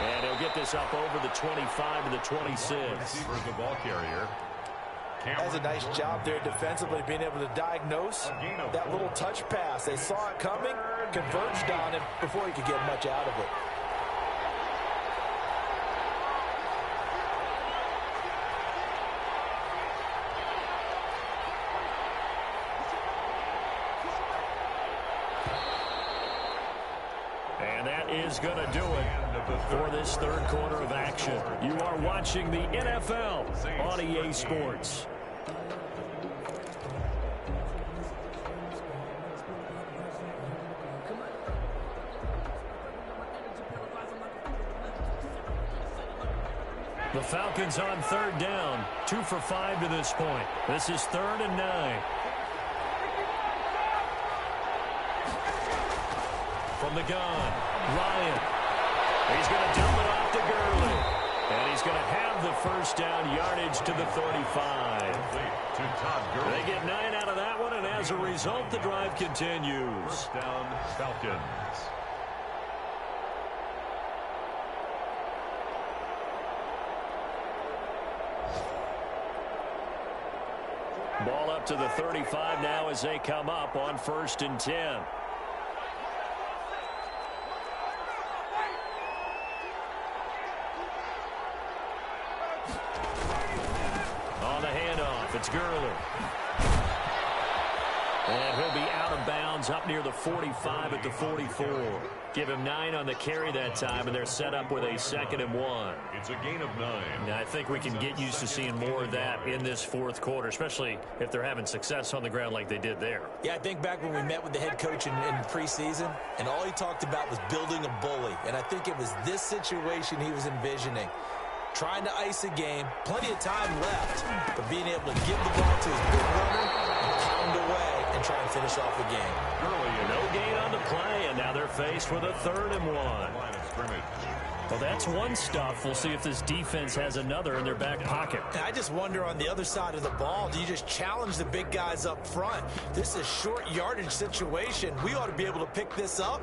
And he'll get this up over the 25 to the 26. Receiver is the ball carrier. Has a nice job there defensively, being able to diagnose that little touch pass. They saw it coming, converged on it before he could get much out of it. And that is going to do it for this third quarter of action. You are watching the NFL on EA Sports. The Falcons on 3rd down, 2 for 5 to this point. This is 3rd and 9. From the gun, Ryan. He's going to dump it off to Gurley. And he's going to have the first down, yardage to the 35. They get 9 out of that one, and as a result, the drive continues. First down, Falcons. Ball up to the 35 now as they come up on 1st and 10. On the handoff, it's Gurley. And he'll be out of bounds up near the 45 at the 44. Give him 9 on the carry that time, and they're set up with a 2nd and 1. It's a gain of 9. Now, I think we can get used to seeing more of that in this fourth quarter, especially if they're having success on the ground like they did there. Yeah, I think back when we met with the head coach in preseason, and all he talked about was building a bully. And I think it was this situation he was envisioning. Trying to ice a game, plenty of time left, but being able to give the ball to his big runner and pound away and try and finish off the game. No gain on the play, and now they're faced with a 3rd and 1. Line of scrimmage. Well, that's one stuff. We'll see if this defense has another in their back pocket. And I just wonder on the other side of the ball, do you just challenge the big guys up front? This is a short yardage situation. We ought to be able to pick this up.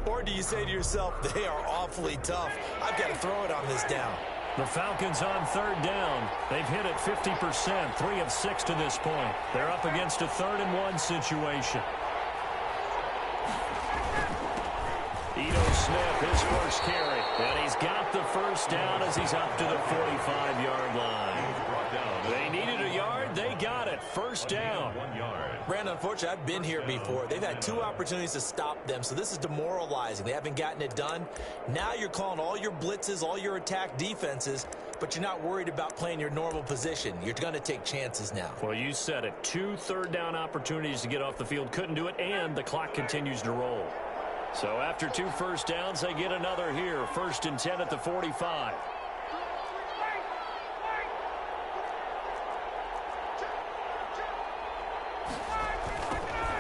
Or do you say to yourself, they are awfully tough. I've got to throw it on this down. The Falcons on 3rd down. They've hit it 50%, 3 of 6 to this point. They're up against a 3rd and 1 situation. Ito Smith, his first carry. And he's got the first down as he's up to the 45-yard line. They needed a yard. They got it. First down. 1 yard. Brandon, unfortunately, I've been here before. They've had 2 opportunities to stop them, so this is demoralizing. They haven't gotten it done. Now you're calling all your blitzes, all your attack defenses, but you're not worried about playing your normal position. You're going to take chances now. Well, you said it. 2 third-down opportunities to get off the field. Couldn't do it, and the clock continues to roll. So after 2 first downs, they get another here. 1st and 10 at the 45.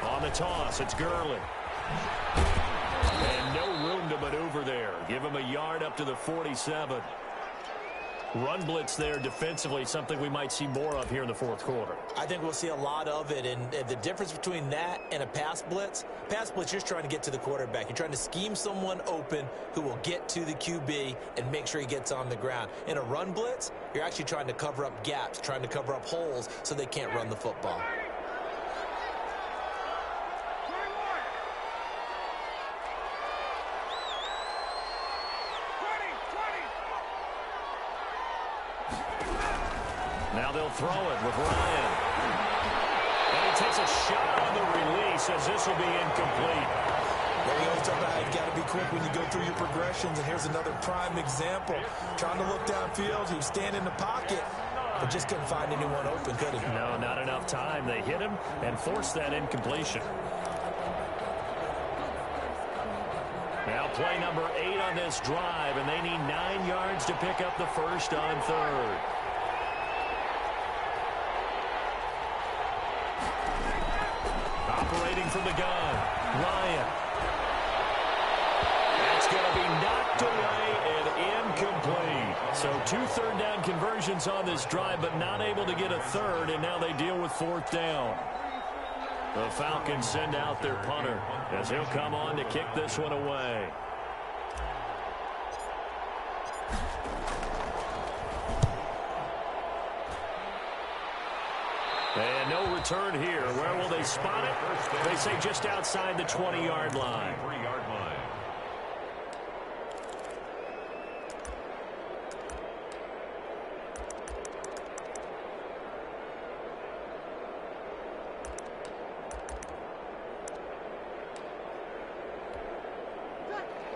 On the toss, it's Gurley. And no room to maneuver there. Give him a yard up to the 47. Run blitz there defensively, something we might see more of here in the fourth quarter. I think we'll see a lot of it, and the difference between that and a pass blitz, you're just trying to get to the quarterback. You're trying to scheme someone open who will get to the QB and make sure he gets on the ground. In a run blitz, you're actually trying to cover up gaps, trying to cover up holes so they can't run the football. Now they'll throw it with Ryan. And he takes a shot on the release as this will be incomplete. There you go. Talk about how you've got to be quick when you go through your progressions. And here's another prime example. Trying to look downfield. He was standing in the pocket, but just couldn't find anyone open, could he? No, not enough time. They hit him and forced that incompletion. Now play number 8 on this drive, and they need 9 yards to pick up the first on third. Operating from the gun, Ryan. That's going to be knocked away and incomplete. So 2 third-down conversions on this drive, but not able to get a third, and now they deal with 4th down. The Falcons send out their punter as he'll come on to kick this one away. And no return here. Where will they spot it? They say just outside the 20-yard line.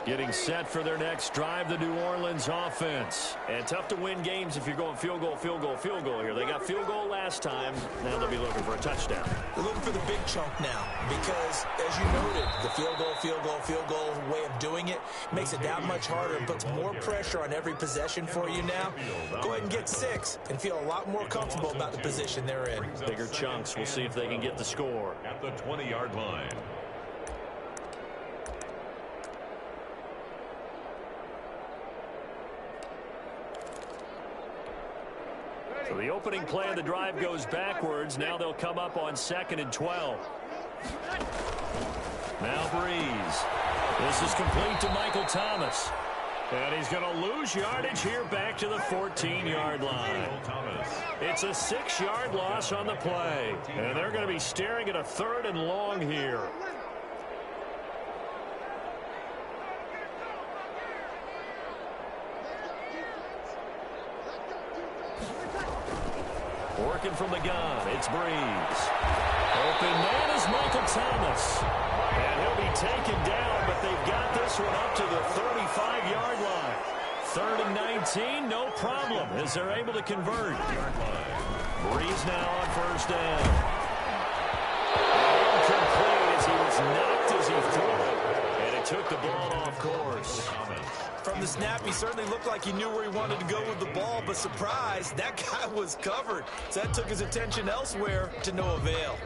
Getting set for their next drive, the New Orleans offense. And tough to win games if you're going field goal, field goal, field goal here. They got field goal last time. Now they'll be looking for a touchdown. They're looking for the big chunk now because, as you noted, the field goal way of doing it makes it that much harder and puts more pressure on every possession for you now. Go ahead and get 6 and feel a lot more comfortable about the position they're in. Bigger chunks. We'll see if they can get the score. At the 20-yard line. So the opening play of the drive goes backwards. Now they'll come up on 2nd and 12. Now Breeze. This is complete to Michael Thomas. And he's going to lose yardage here back to the 14-yard line. It's a 6-yard loss on the play. And they're going to be staring at a 3rd and long here. Working from the gun, it's Breeze. Open man is Michael Thomas. And he'll be taken down, but they've got this one up to the 35-yard line. 3rd and 19, no problem, as they're able to convert. Breeze now on 1st down. Incomplete as he was knocked as he threw it. And it took the ball off course. From the snap, he certainly looked like he knew where he wanted to go with the ball, but surprise, that guy was covered. So that took his attention elsewhere to no avail.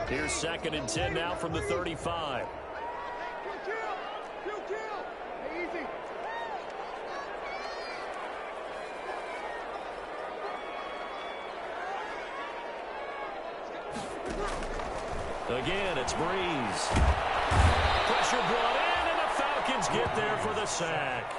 Here's 2nd and 10 now from the 35. Again, it's Breeze. Pressure brought in, and the Falcons get there for the sack.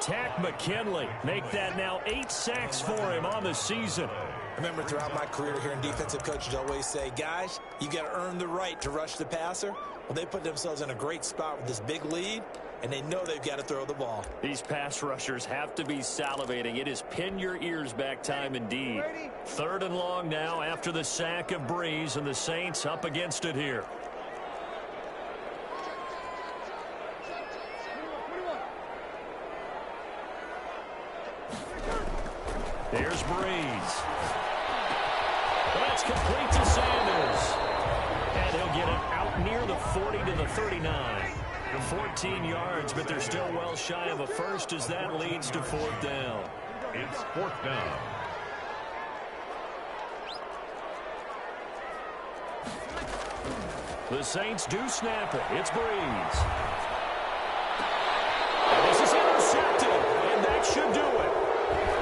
Tack McKinley make that now 8 sacks for him on the season. I remember throughout my career hearing defensive coaches always say, guys, you got to earn the right to rush the passer. Well, they put themselves in a great spot with this big lead, and they know they've got to throw the ball. These pass rushers have to be salivating. It is pin your ears back time indeed. 3rd and long now after the sack of Breeze, and the Saints up against it here. Here's Breeze. That's complete to Sanders. And he'll get it out near the 40 to the 39. 14 yards, but they're still well shy of a first as that leads to 4th down. It's 4th down. The Saints do snap it. It's Breeze. And this is intercepted, and that should do it.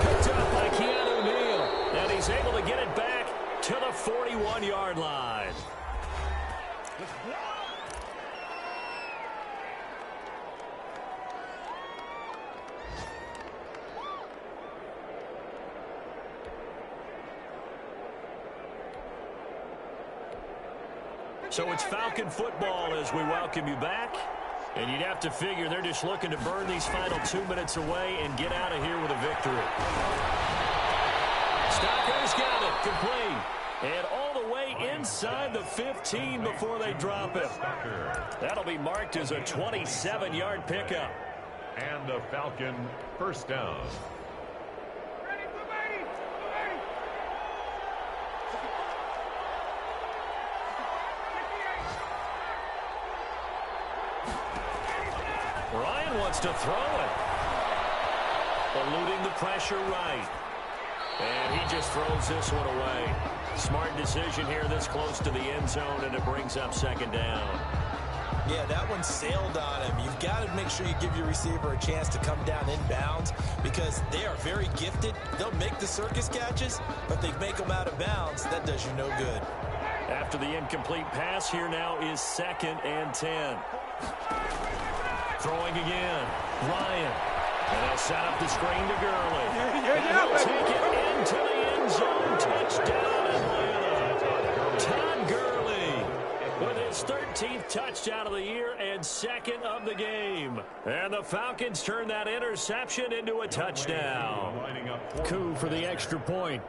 Picked up by Keanu Neal, and he's able to get it back to the 41-yard line. So it's Falcon football as we welcome you back. And you'd have to figure they're just looking to burn these final 2 minutes away and get out of here with a victory. Stocker's got it, complete. And all the way inside the 15 before they drop it. That'll be marked as a 27-yard pickup. And a Falcon first down. Ryan wants to throw it. Eluding the pressure right. And he just throws this one away. Smart decision here this close to the end zone, and it brings up 2nd down. Yeah, that one sailed on him. You've got to make sure you give your receiver a chance to come down inbounds because they are very gifted. They'll make the circus catches, but they make them out of bounds. That does you no good. After the incomplete pass, here now is 2nd and 10. Throwing again. Ryan. And they'll set up the screen to Gurley. And he'll take it into the end zone. Touchdown Atlanta. Todd Gurley with his 13th touchdown of the year and 2nd of the game. And the Falcons turn that interception into a touchdown. Coup for the extra point.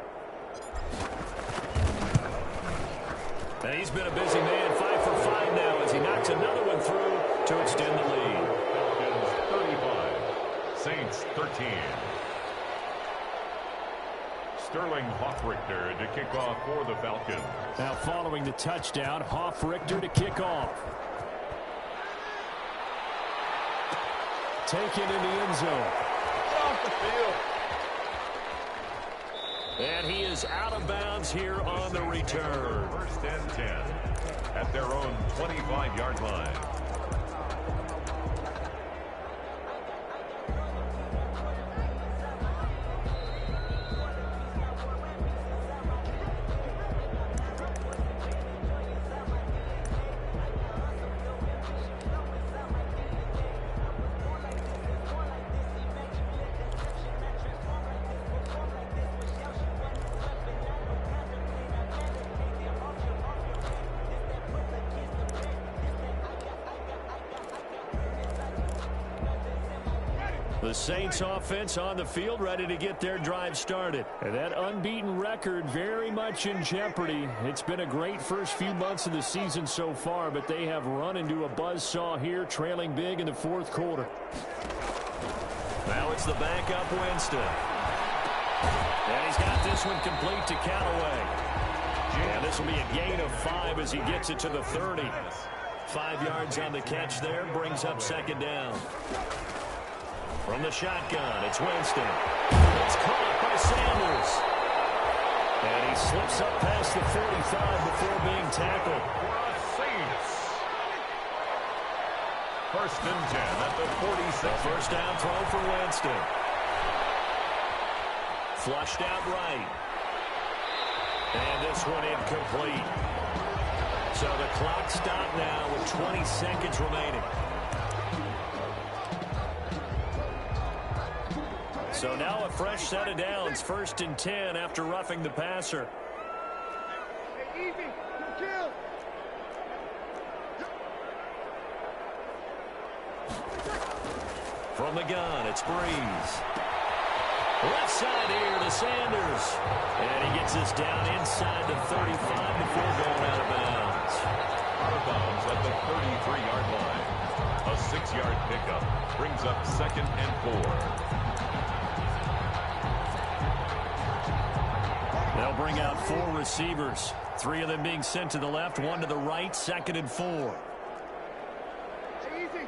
And he's been a busy man, 5 for 5 now as he knocks another one through to extend the lead. Falcons 35, Saints 13. Sterling Hoffrichter to kick off for the Falcons. Now following the touchdown, Hoffrichter to kick off. Taken in the end zone. Off the field. And he is out of bounds here on the return. 1st and 10 at their own 25-yard line. The Saints offense on the field ready to get their drive started. And that unbeaten record very much in jeopardy. It's been a great first few months of the season so far, but they have run into a buzzsaw here, trailing big in the 4th quarter. Now it's the backup Winston. And he's got this one complete to Callaway. And this will be a gain of 5 as he gets it to the 30. 5 yards on the catch there, brings up 2nd down. From the shotgun, it's Winston. It's caught by Sanders. And he slips up past the 45 before being tackled. Saints. 1st and 10 at the 46. The first down throw for Winston. Flushed out right. And this one incomplete. So the clock stopped now with 20 seconds remaining. So now a fresh set of downs, 1st and 10 after roughing the passer. Hey, easy. Kill. From the gun, it's Breeze. Left side here to Sanders. And he gets this down inside the 35 before going out of bounds. Out of bounds at the 33-yard line. A 6-yard pickup brings up 2nd and 4. They'll bring out 4 receivers. 3 of them being sent to the left, 1 to the right, 2nd and 4. Hey, easy.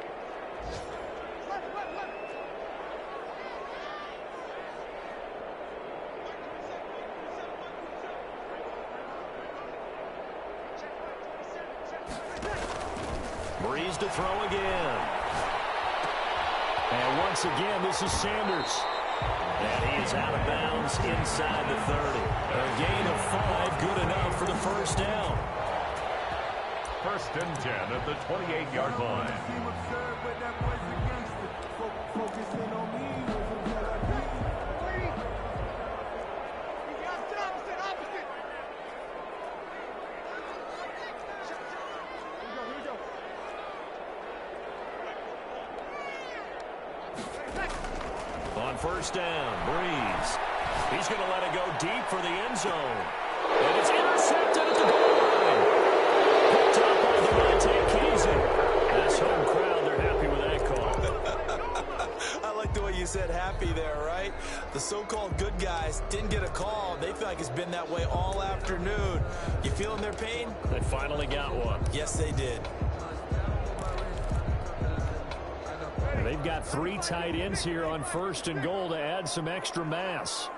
Breeze to throw again. And once again, this is Sanders. And he is out of bounds inside the 30. A gain of 5, good enough for the first down. First and 10 at the 28-yard line. On first down, Breeze. He's going to let it go deep for the end zone. And it's intercepted at the goal line. Picked up by Devontae Kazee. That's home crowd. They're happy with that call. I like the way you said happy there, right? The so-called good guys didn't get a call. They feel like it's been that way all afternoon. You feeling their pain? They finally got one. Yes, they did. And they've got 3 tight ends here on first and goal to add some extra mass.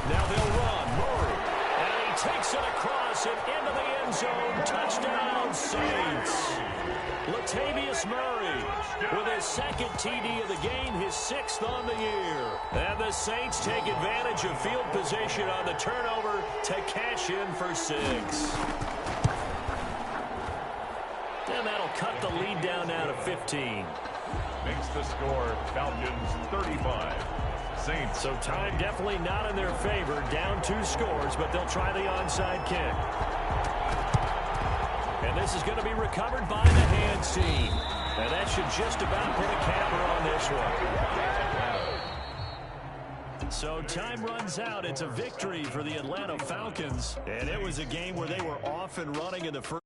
Now they'll run. Murray. And he takes it across and into the end zone. Touchdown, Saints. Latavius Murray with his second TD of the game, his 6th on the year. And the Saints take advantage of field position on the turnover to cash in for 6. And that'll cut the lead down now to 15. Makes the score Falcons 35. Saints. So time definitely not in their favor. Down 2 scores, but they'll try the onside kick. And this is going to be recovered by the hands team. And that should just about put a capper on this one. So time runs out. It's a victory for the Atlanta Falcons. And it was a game where they were off and running in the first.